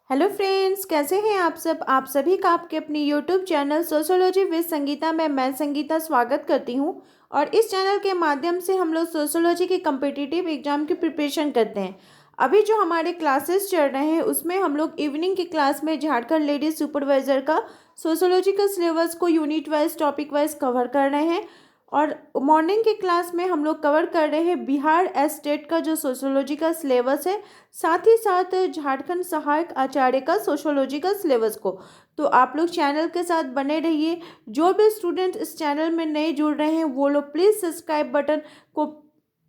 Hello friends, कैसे हैं आप सब। आप सभी का आपके अपनी YouTube channel sociology with Sangeeta में मैं संगीता स्वागत करती हूं। और इस चैनल के माध्यम से हम लोग सोशियोलॉजी के कम्पिटिटिव एग्जाम की प्रिपरेशन करते हैं। अभी जो हमारे क्लासेस चल रहे हैं उसमें हम लोग इवनिंग की क्लास में झारखंड लेडीज सुपरवाइजर का सोशियोलॉजी का सिलेबस को unit wise topic wise cover कर रहे हैं। और मॉर्निंग की क्लास में हम लोग कवर कर रहे हैं बिहार स्टेट का जो सोशियोलॉजी का सिलेबस है, साथ ही साथ झारखंड सहायक आचार्य का सोशियोलॉजी का सिलेबस को। तो आप लोग चैनल के साथ बने रहिए। जो भी स्टूडेंट इस चैनल में नए जुड़ रहे हैं वो लोग प्लीज़ सब्सक्राइब बटन को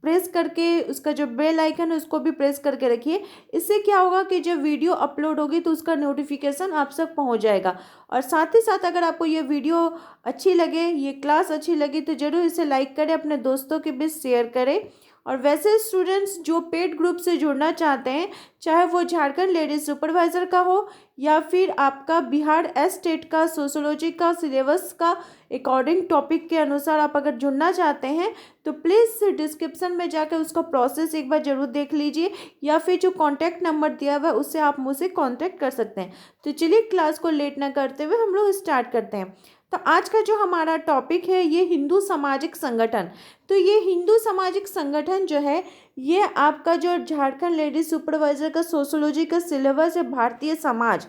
प्रेस करके उसका जो बेल आइकन है उसको भी प्रेस करके रखिए। इससे क्या होगा कि जब वीडियो अपलोड होगी तो उसका नोटिफिकेशन आप तक पहुंच जाएगा। और साथ ही साथ अगर आपको ये वीडियो अच्छी लगे, ये क्लास अच्छी लगी, तो ज़रूर इसे लाइक करें, अपने दोस्तों के बीच शेयर करें। और वैसे स्टूडेंट्स जो पेड ग्रुप से जुड़ना चाहते हैं, चाहे वो झारखंड लेडीज सुपरवाइज़र का हो या फिर आपका बिहार स्टेट का सोशियोलॉजी का सिलेबस का अकॉर्डिंग टॉपिक के अनुसार आप अगर जुड़ना चाहते हैं, तो प्लीज़ डिस्क्रिप्शन में जाकर उसका प्रोसेस एक बार ज़रूर देख लीजिए, या फिर जो कॉन्टैक्ट नंबर दिया हुआ है उससे आप मुझसे कॉन्टैक्ट कर सकते हैं। तो चलिए क्लास को लेट ना करते हुए हम लोग स्टार्ट करते हैं। तो आज का जो हमारा टॉपिक है ये हिंदू सामाजिक संगठन। तो ये हिंदू सामाजिक संगठन जो है ये आपका जो झारखंड लेडीज सुपरवाइजर का सोशियोलॉजी का सिलेबस है भारतीय समाज।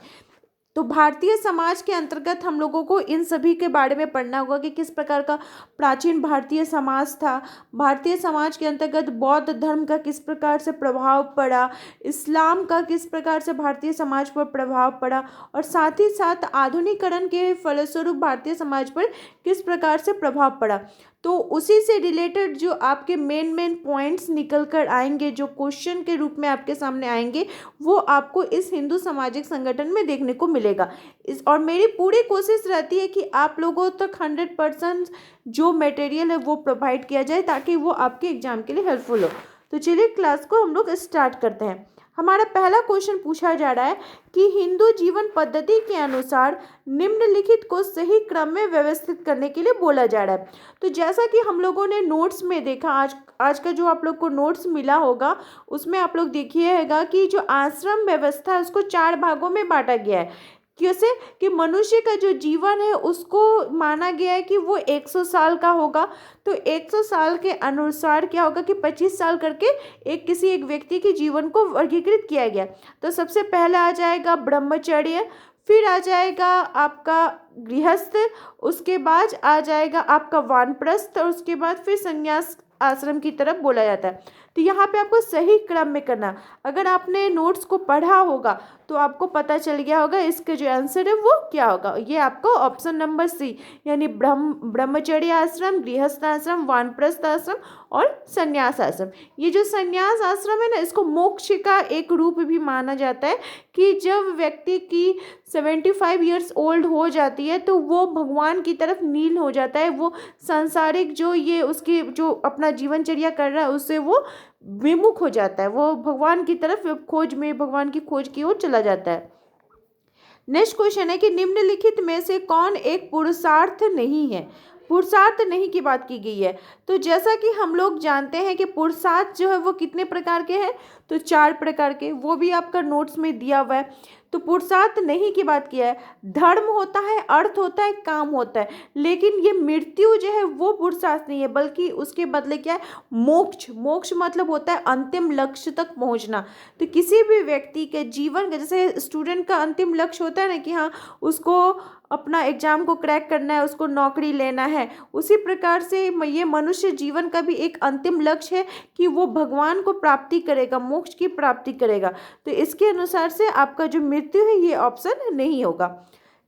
तो भारतीय समाज के अंतर्गत हम लोगों को इन सभी के बारे में पढ़ना होगा कि किस प्रकार का प्राचीन भारतीय समाज था। भारतीय समाज के अंतर्गत बौद्ध धर्म का किस प्रकार से प्रभाव पड़ा, इस्लाम का किस प्रकार से भारतीय समाज पर प्रभाव पड़ा, और साथ ही साथ आधुनिकीकरण के फलस्वरूप भारतीय समाज पर किस प्रकार से प्रभाव पड़ा। तो उसी से रिलेटेड जो आपके मेन पॉइंट्स निकल कर आएंगे, जो क्वेश्चन के रूप में आपके सामने आएंगे, वो आपको इस हिंदू सामाजिक संगठन में देखने को मिलेगा। इस और मेरी पूरी कोशिश रहती है कि आप लोगों तक 100% जो मटेरियल है वो प्रोवाइड किया जाए ताकि वो आपके एग्जाम के लिए हेल्पफुल हो। तो चलिए क्लास को हम लोग स्टार्ट करते हैं। हमारा पहला क्वेश्चन पूछा जा रहा है कि हिंदू जीवन पद्धति के अनुसार निम्नलिखित को सही क्रम में व्यवस्थित करने के लिए बोला जा रहा है। तो जैसा कि हम लोगों ने नोट्स में देखा, आज का जो आप लोग को नोट्स मिला होगा उसमें आप लोग देखिएगा कि जो आश्रम व्यवस्था है उसको 4 भागों में बांटा गया है। कैसे कि मनुष्य का जो जीवन है उसको माना गया है कि वो 100 साल का होगा। तो 100 साल के अनुसार क्या होगा कि 25 साल करके किसी एक व्यक्ति के जीवन को वर्गीकृत किया गया। तो सबसे पहले आ जाएगा ब्रह्मचर्य, फिर आ जाएगा आपका गृहस्थ, उसके बाद आ जाएगा आपका वानप्रस्थ, और उसके बाद फिर संन्यास आश्रम की तरफ बोला जाता है। तो यहाँ पे आपको सही क्रम में करना। अगर आपने नोट्स को पढ़ा होगा तो आपको पता चल गया होगा इसका जो आंसर है वो क्या होगा। ये आपको ऑप्शन नंबर सी, यानी ब्रह्मचर्य आश्रम, गृहस्थ आश्रम, वानप्रस्थ आश्रम और संन्यास आश्रम। ये जो संन्यास आश्रम है ना, इसको मोक्ष का एक रूप भी माना जाता है कि जब व्यक्ति की 75 ईयर्स ओल्ड हो जाती है तो वो भगवान की तरफ नील हो जाता है। वो सांसारिक जो ये उसकी जो अपना जीवनचर्या कर रहा है उससे वो विमुख हो जाता है, वो भगवान की तरफ भगवान की खोज की ओर चला जाता है। नेक्स्ट क्वेश्चन है कि निम्नलिखित में से कौन एक पुरुषार्थ नहीं है। पुरुषार्थ नहीं की बात की गई है। तो जैसा कि हम लोग जानते हैं कि पुरुषार्थ जो है वो कितने प्रकार के हैं, तो 4 प्रकार के, वो भी आपका नोट्स में दिया हुआ है। तो पुरुषार्थ नहीं की बात किया है। धर्म होता है, अर्थ होता है, काम होता है, लेकिन ये मृत्यु जो है वो पुरुषार्थ नहीं है, बल्कि उसके बदले क्या है, मोक्ष। मोक्ष मतलब होता है अंतिम लक्ष्य तक पहुंचना। तो किसी भी व्यक्ति के जीवन का, जैसे स्टूडेंट का अंतिम लक्ष्य होता है ना कि हाँ उसको अपना एग्जाम को क्रैक करना है, उसको नौकरी लेना है, उसी प्रकार से ये मनुष्य जीवन का भी एक अंतिम लक्ष्य है कि वो भगवान को प्राप्ति करेगा, मोक्ष की प्राप्ति करेगा। तो इसके अनुसार से आपका जो मृत्यु है ये ऑप्शन नहीं होगा।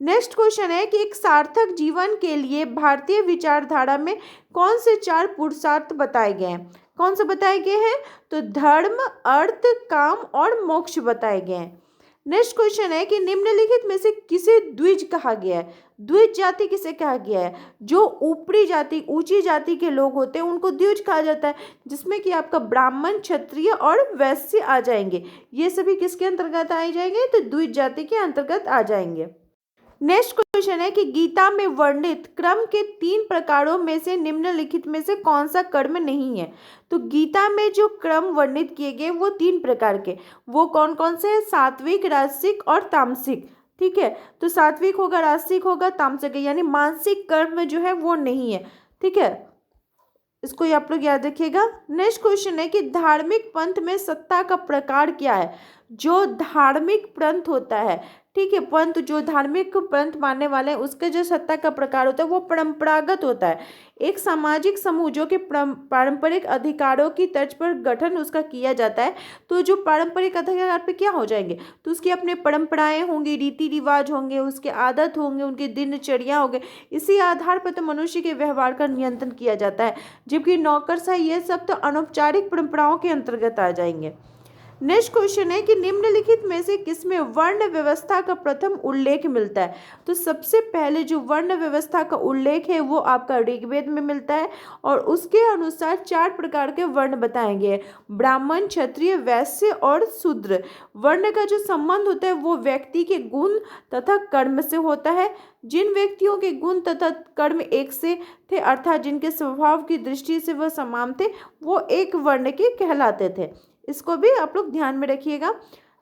नेक्स्ट क्वेश्चन है कि एक सार्थक जीवन के लिए भारतीय विचारधारा में कौन से 4 पुरुषार्थ बताए गए हैं। कौन से बताए गए हैं, तो धर्म, अर्थ, काम और मोक्ष बताए गए हैं। नेक्स्ट क्वेश्चन है कि निम्नलिखित में से किसे द्विज कहा गया है। द्विज जाति किसे कहा गया है, जो ऊपरी जाति, ऊंची जाति के लोग होते हैं उनको द्विज कहा जाता है, जिसमें कि आपका ब्राह्मण, क्षत्रिय और वैश्य आ जाएंगे। ये सभी किसके अंतर्गत आ जाएंगे, तो द्विज जाति के अंतर्गत आ जाएंगे। नेक्स्ट क्वेश्चन है कि गीता में वर्णित क्रम के 3 प्रकारों में से निम्नलिखित में से कौन सा कर्म नहीं है। तो गीता में जो क्रम वर्णित किए गए वो 3 प्रकार के, वो कौन कौन से हैं? सात्विक, राजसिक और तामसिक। ठीक है, तो सात्विक होगा, राजसिक होगा, तामसिक है, यानी मानसिक कर्म जो है वो नहीं है। ठीक है, इसको ये आप लोग याद रखिएगा। नेक्स्ट क्वेश्चन है कि धार्मिक पंथ में सत्ता का प्रकार क्या है। जो धार्मिक पंथ होता है, ठीक है, पंथ जो धार्मिक पंथ मानने वाले हैं उसका जो सत्ता का प्रकार होता है वो परंपरागत होता है। एक सामाजिक समूह जो कि पारंपरिक अधिकारों की तर्ज पर गठन उसका किया जाता है। तो जो पारंपरिक अधिकार पे क्या हो जाएंगे, तो उसकी अपने परंपराएं होंगी, रीति रिवाज होंगे, उसके आदत होंगे, उनकी दिनचर्या होंगे। इसी आधार पर तो मनुष्य के व्यवहार का नियंत्रण किया जाता है। जबकि नौकरशाही ये सब तो अनौपचारिक परंपराओं के अंतर्गत आ जाएंगे। नेक्स्ट क्वेश्चन है कि निम्नलिखित में से किसमें वर्ण व्यवस्था का प्रथम उल्लेख मिलता है। तो सबसे पहले जो वर्ण व्यवस्था का उल्लेख है वो आपका ऋग्वेद में मिलता है और उसके अनुसार 4 प्रकार के वर्ण बताए गए हैं, ब्राह्मण, क्षत्रिय, वैश्य और शूद्र। वर्ण का जो संबंध होता है वो व्यक्ति के गुण तथा कर्म से होता है। जिन व्यक्तियों के गुण तथा कर्म एक से थे, अर्थात जिनके स्वभाव की दृष्टि से वह समान थे, वो एक वर्ण के कहलाते थे। इसको भी आप लोग ध्यान में रखिएगा।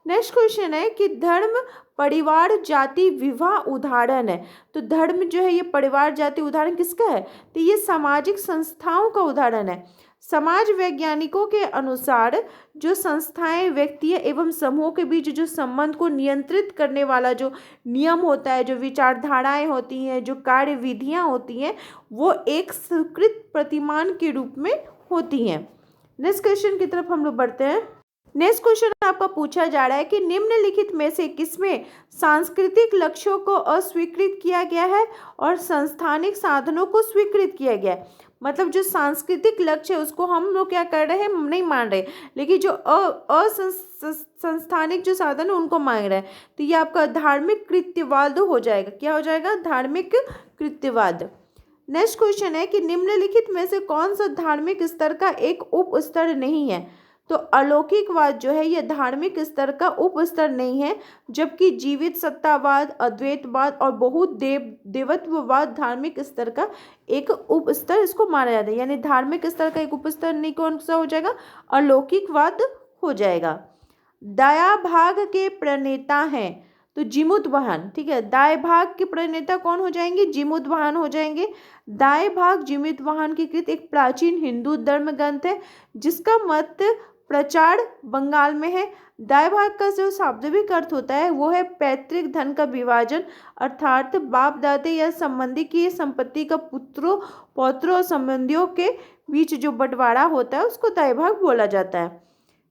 नेक्स्ट क्वेश्चन है कि धर्म, परिवार, जाति, विवाह उदाहरण है। तो धर्म जो है ये परिवार, जाति उदाहरण किसका है, तो ये सामाजिक संस्थाओं का उदाहरण है। समाज वैज्ञानिकों के अनुसार जो संस्थाएं व्यक्तियों एवं समूहों के बीच जो संबंध को नियंत्रित करने वाला जो नियम होता है, जो विचारधाराएं होती हैं, जो कार्य विधियां होती हैं, वो एक स्वीकृत प्रतिमान के रूप में होती हैं। नेक्स्ट क्वेश्चन की तरफ हम लोग बढ़ते हैं। नेक्स्ट क्वेश्चन आपका पूछा जा रहा है कि निम्नलिखित में से किसमें सांस्कृतिक लक्ष्यों को अस्वीकृत किया गया है और संस्थानिक साधनों को स्वीकृत किया गया है। मतलब जो सांस्कृतिक लक्ष्य है उसको हम लोग क्या कर रहे हैं, नहीं मान रहे, लेकिन जो असंस्थानिक जो साधन है उनको मान रहे हैं। तो ये आपका धार्मिक कृत्यवाद हो जाएगा। क्या हो जाएगा, धार्मिक कृत्यवाद। नेक्स्ट क्वेश्चन है कि निम्नलिखित में से कौन सा धार्मिक स्तर का एक उप स्तर नहीं है। तो अलौकिकवाद जो है ये धार्मिक स्तर का उप स्तर नहीं है, जबकि जीवित सत्तावाद, अद्वैतवाद और बहुत देवत्ववाद धार्मिक स्तर का एक उप स्तर इसको माना जाता है। यानी धार्मिक स्तर का एक उप स्तर नहीं कौन सा हो जाएगा, अलौकिकवाद हो जाएगा। दया भाग के प्रणेता हैं तो जिमुतवाहन। ठीक है, दाय भाग के प्रणेता कौन हो जाएंगे, जिमुतवाहन हो जाएंगे। दाय भाग जिमुतवाहन की कृत एक प्राचीन हिंदू धर्म ग्रंथ है जिसका मत प्रचार बंगाल में है। दाय भाग का जो शाब्दिक अर्थ होता है वो है पैतृक धन का विभाजन, अर्थात बाप दादे या संबंधी की संपत्ति का पुत्रों पौत्रों और संबंधियों के बीच जो बंटवारा होता है उसको दाय भाग बोला जाता है।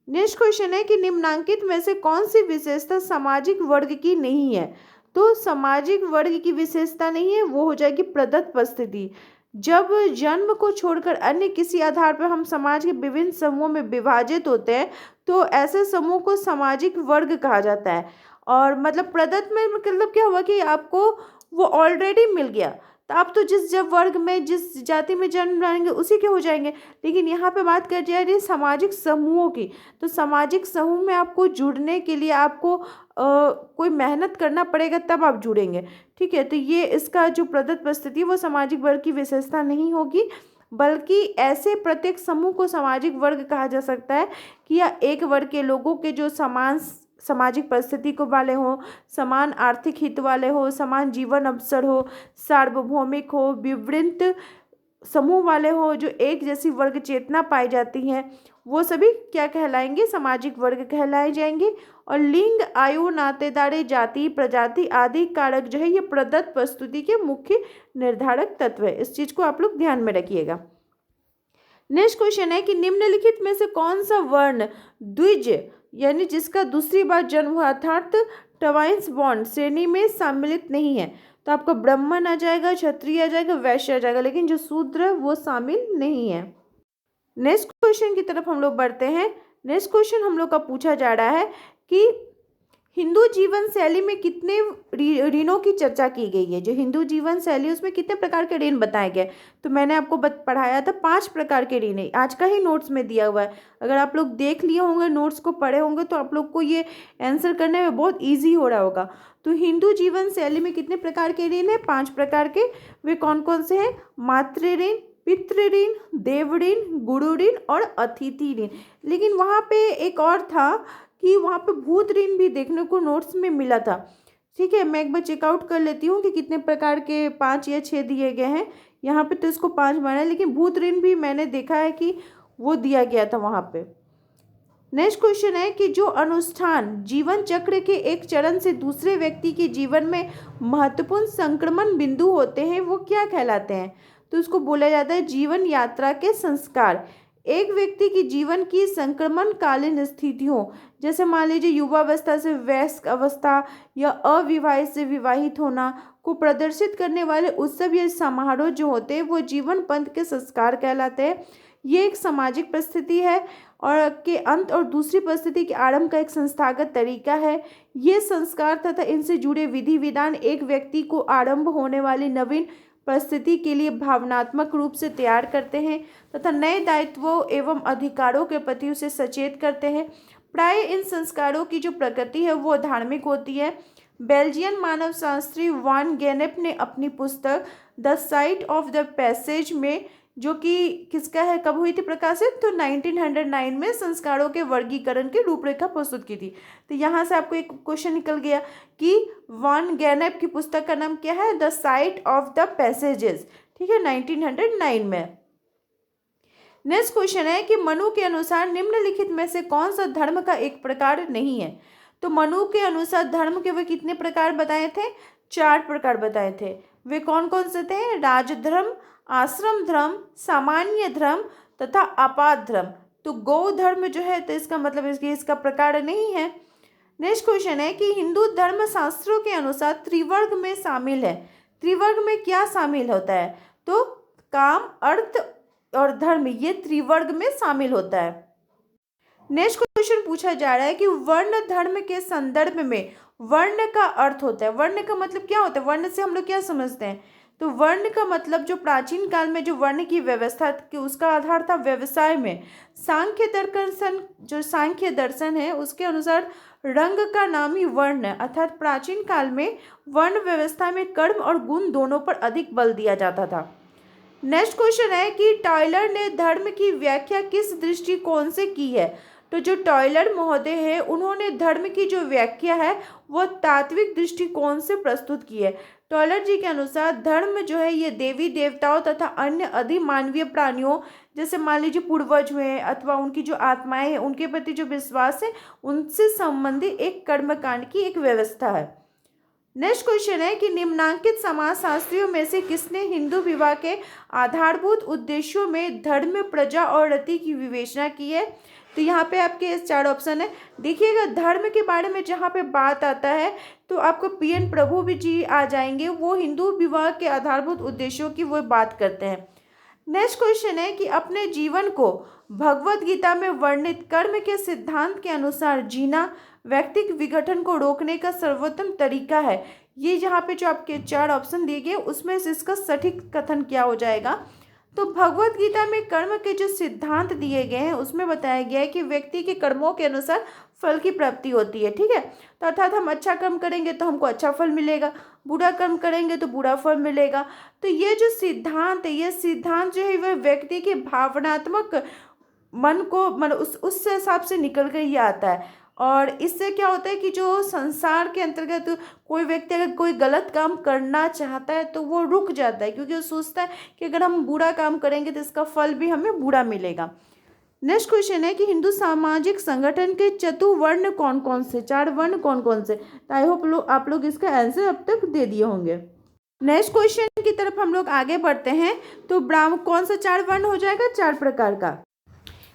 नेक्स्ट क्वेश्चन है कि निम्नांकित में से कौन सी विशेषता सामाजिक वर्ग की नहीं है। तो सामाजिक वर्ग की विशेषता नहीं है वो हो जाएगी प्रदत्त परिस्थिति। जब जन्म को छोड़कर अन्य किसी आधार पर हम समाज के विभिन्न समूहों में विभाजित होते हैं तो ऐसे समूह को सामाजिक वर्ग कहा जाता है। और मतलब प्रदत्त में मतलब क्या हुआ कि आपको वो ऑलरेडी मिल गया, तो आप तो जिस जब वर्ग में जिस जाति में जन्म लेंगे उसी के हो जाएंगे। लेकिन यहाँ पे बात कर जा रही है सामाजिक समूहों की, तो सामाजिक समूह में आपको जुड़ने के लिए आपको कोई मेहनत करना पड़ेगा तब आप जुड़ेंगे। ठीक है, तो ये इसका जो प्रदत्त परिस्थिति है वो सामाजिक वर्ग की विशेषता नहीं होगी, बल्कि ऐसे प्रत्येक समूह को सामाजिक वर्ग कहा जा सकता है कि या एक वर्ग के लोगों के जो समान सामाजिक परिस्थिति को वाले हो, समान आर्थिक हित वाले हो, समान जीवन अवसर हो, सार्वभौमिक हो, विवृत समूह वाले हो, जो एक जैसी वर्ग चेतना पाई जाती है, वो सभी क्या कहलाएंगे, सामाजिक वर्ग कहलाए जाएंगे। और लिंग, आयु, नातेदारी, जाति, प्रजाति आदि कारक जो है ये प्रदत्त प्रस्तुति के मुख्य निर्धारक तत्व है। इस चीज को आप लोग ध्यान में रखिएगा। नेक्स्ट क्वेश्चन है कि निम्नलिखित में से कौन सा वर्ण द्विज यानी जिसका दूसरी बार जन्म हुआ अर्थात ट्वाइस बॉन्ड श्रेणी में सम्मिलित नहीं है। तो आपका ब्राह्मण आ जाएगा, क्षत्रिय आ जाएगा, वैश्य आ जाएगा, लेकिन जो शूद्र वो शामिल नहीं है। नेक्स्ट क्वेश्चन की तरफ हम लोग बढ़ते हैं। नेक्स्ट क्वेश्चन हम लोग का पूछा जा रहा है कि हिंदू जीवन शैली में कितने ऋणों की चर्चा की गई है? जो हिंदू जीवन शैली उसमें कितने प्रकार के ऋण बताए गए? तो मैंने आपको पढ़ाया था 5 प्रकार के ऋण है, आज का ही नोट्स में दिया हुआ है। अगर आप लोग देख लिए होंगे, नोट्स को पढ़े होंगे, तो आप लोग को ये आंसर करने में बहुत ईजी हो रहा होगा। तो हिंदू जीवन शैली में कितने प्रकार के ऋण है? 5 प्रकार के। वे कौन कौन से हैं? मातृ ऋण, पितृ ऋण, देव ऋण, गुरु ऋण और अतिथि ऋण। लेकिन वहाँ पे एक और था कि वहाँ पे भूत ऋण भी देखने को नोट्स में मिला था। ठीक है, मैं एक बार चेकआउट कर लेती हूँ कि कितने प्रकार के 5 या 6 दिए गए हैं। यहाँ पे तो इसको 5 माना है, लेकिन भूत ऋण भी मैंने देखा है कि वो दिया गया था वहाँ पे। नेक्स्ट क्वेश्चन है कि जो अनुष्ठान जीवन चक्र के एक चरण से दूसरे व्यक्ति के जीवन में महत्वपूर्ण संक्रमण बिंदु होते हैं, वो क्या कहलाते हैं? तो उसको बोला जाता है जीवन यात्रा के संस्कार। एक व्यक्ति की जीवन की संक्रमणकालीन स्थितियों, जैसे मान लीजिए युवावस्था से वयस्क अवस्था या अविवाहित से विवाहित होना, को प्रदर्शित करने वाले उत्सव या समारोह जो होते हैं वो जीवन पंथ के संस्कार कहलाते हैं। ये एक सामाजिक परिस्थिति है और के अंत और दूसरी परिस्थिति के आरंभ का एक संस्थागत तरीका है। ये संस्कार तथा इनसे जुड़े विधि विधान एक व्यक्ति को आरंभ होने वाली नवीन परिस्थिति के लिए भावनात्मक रूप से तैयार करते हैं तथा नए दायित्वों एवं अधिकारों के प्रति उसे सचेत करते हैं। प्राय इन संस्कारों की जो प्रकृति है वो धार्मिक होती है। बेल्जियन मानव शास्त्री वान गेनेप ने अपनी पुस्तक the site of the passage में, जो कि किसका है, कब हुई थी प्रकाशित, तो 1909 में संस्कारों के वर्गीकरण की रूपरेखा प्रस्तुत की थी। तो यहाँ से आपको एक क्वेश्चन निकल गया कि वान गेनेप की पुस्तक का नाम क्या है? The site of the passages. ठीक है, 1909 में। नेक्स्ट क्वेश्चन है कि मनु के अनुसार निम्नलिखित में से कौन सा धर्म का एक प्रकार नहीं है? तो मनु के अनुसार धर्म के वे कितने प्रकार बताए थे? 4 प्रकार बताए थे। वे कौन कौन से थे? राजधर्म, आश्रम धर्म, सामान्य धर्म तथा आपात धर्म। तो गौ धर्म जो है, तो इसका मतलब इसका प्रकार नहीं है। नेक्स्ट क्वेश्चन है कि हिंदू धर्म शास्त्रों के अनुसार त्रिवर्ग में शामिल है। त्रिवर्ग में क्या शामिल होता है? तो काम, अर्थ और धर्म, ये त्रिवर्ग में शामिल होता है। नेक्स्ट क्वेश्चन पूछा जा रहा है कि वर्ण धर्म के संदर्भ में वर्ण का अर्थ होता है। वर्ण का मतलब क्या होता है? वर्ण से हम लोग क्या समझते हैं? तो वर्ण का मतलब जो प्राचीन काल में जो वर्ण की व्यवस्था की उसका आधार था व्यवसाय में। सांख्य दर्शन है उसके अनुसार रंग का नाम ही वर्ण है, अर्थात प्राचीन काल में वर्ण व्यवस्था में कर्म और गुण दोनों पर अधिक बल दिया जाता था। नेक्स्ट क्वेश्चन है कि टॉयलर ने धर्म की व्याख्या किस दृष्टिकोण से की है? तो जो टॉयलर महोदय है उन्होंने धर्म की जो व्याख्या है वो तात्विक दृष्टिकोण से प्रस्तुत की है। टॉयलर जी के अनुसार धर्म जो है ये देवी देवताओं तथा अन्य अधिमानवीय प्राणियों, जैसे मान लीजिए पूर्वज हुए अथवा उनकी जो आत्माएं हैं उनके प्रति जो विश्वास है उनसे संबंधित एक कर्मकांड की एक व्यवस्था है। नेक्स्ट क्वेश्चन है कि निम्नांकित समाजशास्त्रियों में से किसने हिंदू विवाह के आधारभूत उद्देश्यों में धर्म, प्रजा और रति की विवेचना की है? तो यहाँ पे आपके 4 ऑप्शन है। देखिएगा, धर्म के बारे में जहाँ पे बात आता है तो आपको PN प्रभु भी जी आ जाएंगे, वो हिंदू विवाह के आधारभूत उद्देश्यों की वो बात करते हैं। नेक्स्ट क्वेश्चन है कि अपने जीवन को भगवत गीता में वर्णित कर्म के सिद्धांत के अनुसार जीना व्यक्तिक विघटन को रोकने का सर्वोत्तम तरीका है। ये जहाँ पे जो आपके 4 ऑप्शन दिए गए उसमें से इसका सटीक कथन क्या हो जाएगा? तो भगवत गीता में कर्म के जो सिद्धांत दिए गए हैं उसमें बताया गया है कि व्यक्ति के कर्मों के अनुसार फल की प्राप्ति होती है। ठीक है, तो अर्थात हम अच्छा कर्म करेंगे तो हमको अच्छा फल मिलेगा, बुरा कर्म करेंगे तो बुरा फल मिलेगा। तो ये जो सिद्धांत है, ये सिद्धांत जो है वह व्यक्ति के भावनात्मक मन को उस हिसाब से निकल कर ही आता है। और इससे क्या होता है कि जो संसार के अंतर्गत कोई व्यक्ति अगर कोई गलत काम करना चाहता है तो वो रुक जाता है, क्योंकि वो सोचता है कि अगर हम बुरा काम करेंगे तो इसका फल भी हमें बुरा मिलेगा। नेक्स्ट क्वेश्चन है कि हिंदू सामाजिक संगठन के चतुवर्ण कौन कौन से, 4 वर्ण कौन कौन से? तो आई होप आप लोग इसका आंसर अब तक दे दिए होंगे। नेक्स्ट क्वेश्चन की तरफ हम लोग आगे बढ़ते हैं। तो ब्राह्मण कौन सा 4 वर्ण हो जाएगा? 4 प्रकार का।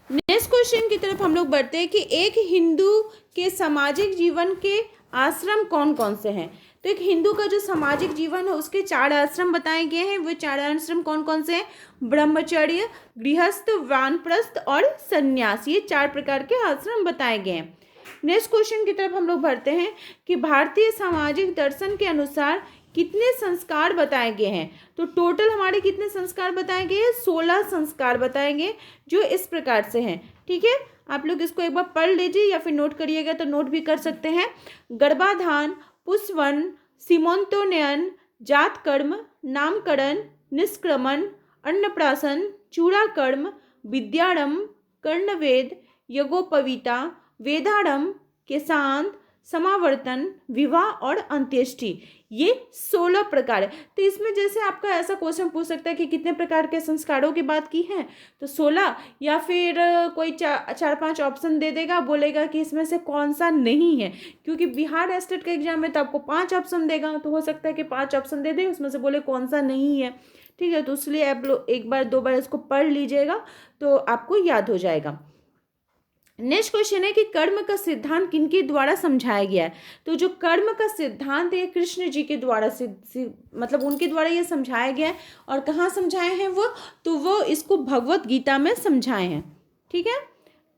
नेक्स्ट क्वेश्चन की तरफ हम लोग बढ़ते हैं कि एक हिंदू के सामाजिक जीवन के आश्रम कौन कौन से हैं? तो एक हिंदू का जो सामाजिक जीवन है उसके 4 आश्रम बताए गए हैं। वो 4 आश्रम कौन कौन से हैं? ब्रह्मचर्य, गृहस्थ, वानप्रस्थ और संन्यास। ये 4 प्रकार के आश्रम बताए गए हैं। नेक्स्ट क्वेश्चन की तरफ हम लोग बढ़ते हैं कि भारतीय सामाजिक दर्शन के अनुसार कितने संस्कार बताए गए हैं। तो टोटल हमारे कितने संस्कार बताए गए हैं, 16 संस्कार बताए गए जो इस प्रकार से हैं। ठीक है, आप लोग इसको एक बार पढ़ लीजिए या फिर नोट करिएगा तो नोट भी कर सकते हैं। गर्भाधान, पुंसवन, सीमंतोन्नयन, जात कर्म, नामकरण, निष्क्रमण, अन्नप्राशन, चूड़ाकर्म, विद्यारंभ, कर्णवेद, यज्ञोपवीता, वेदारंभ, केशांत, समावर्तन, विवाह और अंत्येष्टि, ये 16 प्रकार है। तो इसमें जैसे आपका ऐसा क्वेश्चन पूछ सकता है कि कितने प्रकार के संस्कारों की बात की है, तो 16, या फिर कोई 4-5 ऑप्शन दे देगा, बोलेगा कि इसमें से कौन सा नहीं है, क्योंकि बिहार स्टेट के एग्जाम में तो आपको 5 ऑप्शन देगा, तो हो सकता है कि 5 ऑप्शन दे दे, उसमें से बोले कौन सा नहीं है। ठीक है, तो इसलिए आप लोग एक बार 2 बार इसको पढ़ लीजिएगा तो आपको याद हो जाएगा। नेक्स्ट क्वेश्चन है कि कर्म का सिद्धांत किनके द्वारा समझाया गया है। तो जो कर्म का सिद्धांत है कृष्ण जी के द्वारा मतलब उनके द्वारा ये समझाया गया है। और कहाँ समझाए हैं वो, तो वो इसको भगवत गीता में समझाए हैं। ठीक है,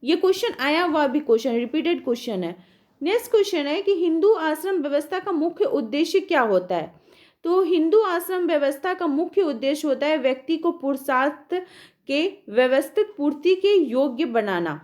ये क्वेश्चन आया हुआ भी क्वेश्चन, रिपीटेड क्वेश्चन है। नेक्स्ट क्वेश्चन है कि हिंदू आश्रम व्यवस्था का मुख्य उद्देश्य क्या होता है। तो हिंदू आश्रम व्यवस्था का मुख्य उद्देश्य होता है व्यक्ति को पुरुषार्थ के व्यवस्थित पूर्ति के योग्य बनाना।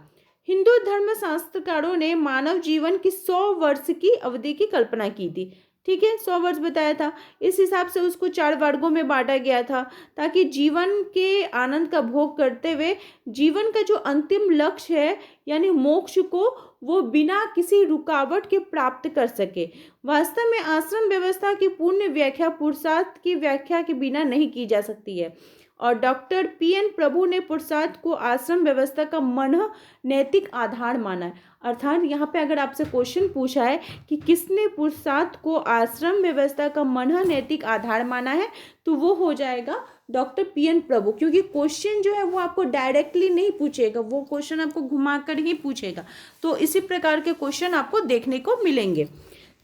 हिंदू धर्म शास्त्रकारों ने मानव जीवन की 100 वर्ष की अवधि की कल्पना की थी। ठीक है, 100 वर्ष बताया था। इस हिसाब से उसको 4 वर्गों में बांटा गया था, ताकि जीवन के आनंद का भोग करते हुए जीवन का जो अंतिम लक्ष्य है यानी मोक्ष को वो बिना किसी रुकावट के प्राप्त कर सके। वास्तव में आश्रम व्यवस्था की पूर्ण व्याख्या पुरुषार्थ की व्याख्या के बिना नहीं की जा सकती है। और डॉक्टर पीएन प्रभु ने पुरुषार्थ को आश्रम व्यवस्था का मनः नैतिक आधार माना है। अर्थात यहाँ पे अगर आपसे क्वेश्चन पूछा है कि किसने पुरुषार्थ को आश्रम व्यवस्था का मनः नैतिक आधार माना है, तो वो हो जाएगा डॉक्टर पीएन प्रभु, क्योंकि क्वेश्चन जो है वो आपको डायरेक्टली नहीं पूछेगा, वो क्वेश्चन आपको घुमा कर ही पूछेगा। तो इसी प्रकार के क्वेश्चन आपको देखने को मिलेंगे।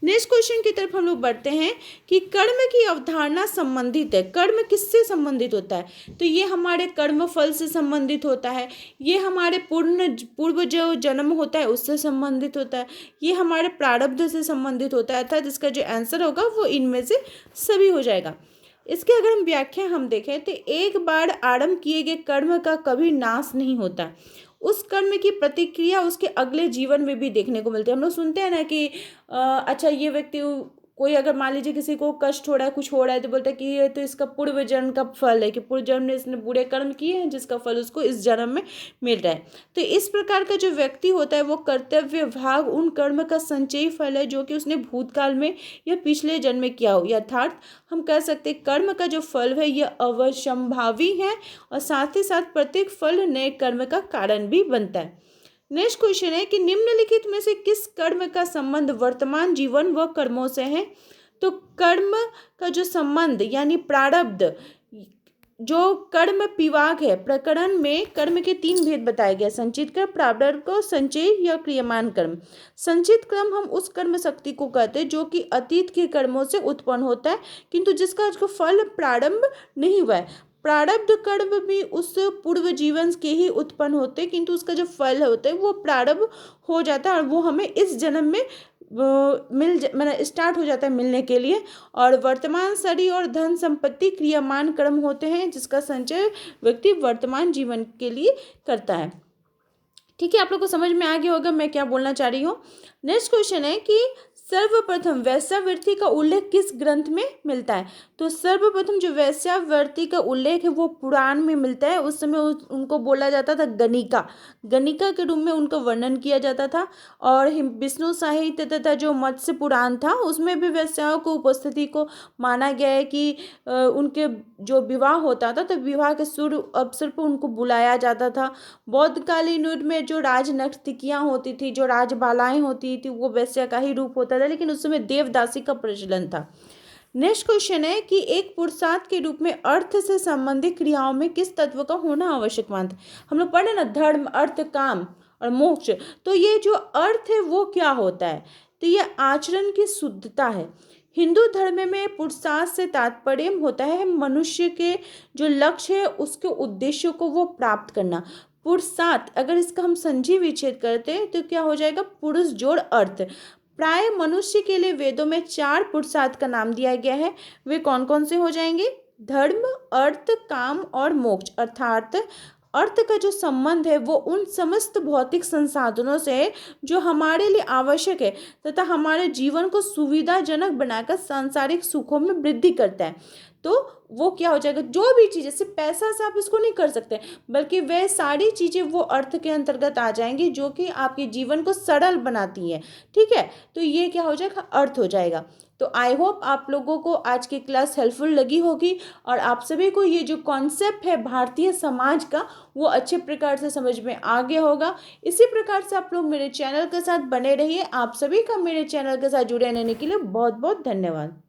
नेक्स्ट क्वेश्चन की तरफ हम लोग बढ़ते हैं कि कर्म की अवधारणा संबंधित है। कर्म किससे संबंधित होता है, तो ये हमारे कर्म फल से संबंधित होता है, ये हमारे पूर्व जो जन्म होता है उससे संबंधित होता है, ये हमारे प्रारब्ध से संबंधित होता है। अर्थात इसका जो आंसर होगा वो इनमें से सभी हो जाएगा। इसके अगर हम व्याख्या हम देखें तो एक बार आरंभ किए गए कर्म का कभी नाश नहीं होता, उस कर्म की प्रतिक्रिया उसके अगले जीवन में भी देखने को मिलती है। हम लोग सुनते हैं ना कि अच्छा ये व्यक्ति, कोई अगर मान लीजिए किसी को कष्ट हो रहा है, कुछ हो रहा है, तो बोलता है कि ये तो इसका पूर्व जन्म का फल है, कि पूर्व जन्म में इसने बुरे कर्म किए हैं जिसका फल उसको इस जन्म में मिल रहा है। तो इस प्रकार का जो व्यक्ति होता है वो कर्तव्य भाग उन कर्म का संचयी फल है जो कि उसने भूतकाल में या पिछले जन्म में किया हो। अर्थात हम कह सकते हैं कर्म का जो फल है यह अवश्यंभावी है और साथ ही साथ प्रत्येक फल नए कर्म का कारण भी बनता है। नेक्स्ट क्वेश्चन है कि निम्नलिखित में से किस कर्म का संबंध वर्तमान जीवन व कर्मों से है। तो कर्म का जो संबंध यानी प्रारब्ध, जो कर्म विभाग है, प्रकरण में कर्म के 3 भेद बताए गए, संचित कर्म, प्रारब्ध को संचय या क्रियमान कर्म। संचित कर्म हम उस कर्म शक्ति को कहते हैं जो कि अतीत के कर्मों से उत्पन्न होता है किंतु जिसका फल प्रारंभ नहीं हुआ है। प्रारब्ध कर्म भी उस पूर्व जीवन के ही उत्पन्न होते हैं किंतु उसका जो फल होता है वो प्रारंभ हो जाता है और वो हमें इस जन्म में मतलब स्टार्ट हो जाता है मिलने के लिए। और वर्तमान शरीर और धन संपत्ति क्रियामान कर्म होते हैं जिसका संचय व्यक्ति वर्तमान जीवन के लिए करता है। ठीक है, आप लोग को समझ में आ गया होगा मैं क्या बोलना चाह रही हूँ। नेक्स्ट क्वेश्चन है कि सर्वप्रथम वेश्यावृत्ति का उल्लेख किस ग्रंथ में मिलता है। तो सर्वप्रथम जो वेश्यावृत्ति का उल्लेख है वो पुराण में मिलता है। उस समय उनको बोला जाता था गणिका, गणिका के रूप में उनका वर्णन किया जाता था। और विष्णु साहित्य तथा जो मत्स्य पुराण था उसमें भी वेश्याओं को उपस्थिति को माना गया है कि उनके जो विवाह होता था तो विवाह के शुभ अवसर पर उनको बुलाया जाता था। बौद्धकालीन युग में जो राजनर्तकियाँ होती थी, जो राजबालाएं होती थी, वो वेश्या का ही रूप होता था, लेकिन उस समय देवदासी का प्रचलन था। नेक्स्ट क्वेश्चन है कि एक पुरुषार्थ के रूप में अर्थ से संबंधित क्रियाओं में किस तत्व का होना आवश्यक मानते हैं। हम लोग पढ़े ना धर्म, अर्थ, काम और मोक्ष। तो ये जो अर्थ है वो क्या होता है, तो ये आचरण की शुद्धता है। हिंदू धर्म में पुरुषार्थ से तात्पर्य होता है मनुष्य के जो लक्ष्य है उसके उद्देश्यों को वो प्राप्त करना। पुरुषार्थ, अगर इसका हम संधि विच्छेद करते हैं तो क्या हो जाएगा, पुरुष जोड़ अर्थ। प्राय मनुष्य के लिए वेदों में 4 पुरुषार्थ का नाम दिया गया है। वे कौन कौन से हो जाएंगे, धर्म, अर्थ, काम और मोक्ष। अर्थात अर्थ का जो संबंध है वो उन समस्त भौतिक संसाधनों से है जो हमारे लिए आवश्यक है तथा हमारे जीवन को सुविधाजनक बनाकर सांसारिक सुखों में वृद्धि करता है। तो वो क्या हो जाएगा, जो भी चीज़, जैसे पैसा से आप इसको नहीं कर सकते, बल्कि वह सारी चीज़ें वो अर्थ के अंतर्गत आ जाएंगी जो कि आपके जीवन को सरल बनाती हैं। ठीक है, तो ये क्या हो जाएगा, अर्थ हो जाएगा। तो आई होप आप लोगों को आज की क्लास हेल्पफुल लगी होगी और आप सभी को ये जो कॉन्सेप्ट है भारतीय समाज का वो अच्छे प्रकार से समझ में आ गया होगा। इसी प्रकार से आप लोग मेरे चैनल के साथ बने रहिए। आप सभी का मेरे चैनल के साथ जुड़े रहने के लिए बहुत बहुत धन्यवाद।